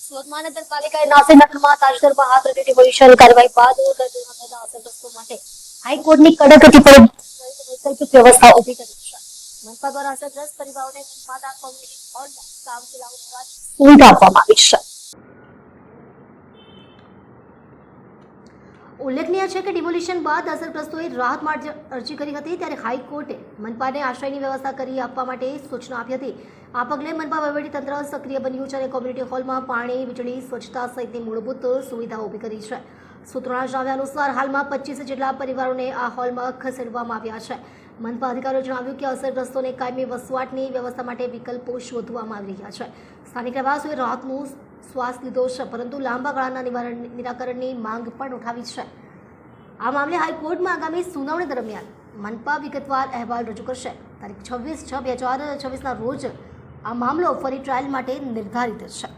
સુરત મહાનગરપાલિકાએ નાસીનગરમાં તાજેતરમાં હાથ ધરેલી ડિમોલિશન કાર્યવાહી બાદ દર્દીઓના થયેલા અસરગ્રસ્તો માટે હાઈકોર્ટની કડક વૈકલ્પિક વ્યવસ્થા ઊભી કરી છે. મનપા દ્વારા અસરગ્રસ્ત પરિવારોને મનપાના કોમ્યુનિટી હોલમાં કામ ચલાવવાની સુવિધા આપવામાં આવી છે. ઉલ્લેખનીય છે કે ડિમોલિશન બાદ અસરગ્રસ્તોએ રાહત માટે અરજી કરી હતી, ત્યારે હાઈકોર્ટે મનપાને આશ્રયની વ્યવસ્થા કરી આપવા માટે સૂચના આપી હતી. આ પગલે મનપા વહીવટીતંત્ર સક્રિય બન્યું છે અને કોમ્યુનિટી હોલમાં પાણી, વીજળી, સ્વચ્છતા સહિતની મૂળભૂત સુવિધાઓ ઊભી કરી છે. સૂત્રોના જણાવ્યા અનુસાર હાલમાં 25 જેટલા પરિવારોને આ હોલમાં ખસેડવામાં આવ્યા છે. મનપા અધિકારીઓએ જણાવ્યું કે અસરગ્રસ્તોને કાયમી વસવાટની વ્યવસ્થા માટે વિકલ્પો શોધવામાં આવી રહ્યા છે. સ્થાનિક રહેવાસીઓએ રાહતનું શ્વાસ લીધો છે, પરંતુ લાંબા ગાળાના નિરાકરણની માંગ પણ ઉઠાવી છે. આ મામલે હાઈકોર્ટમાં આગામી સુનાવણી દરમિયાન મનપા વિગતવાર અહેવાલ રજૂ કરશે. તારીખ 26/6/2026ના રોજ આ મામલો ફરી ટ્રાયલ માટે નિર્ધારિત છે.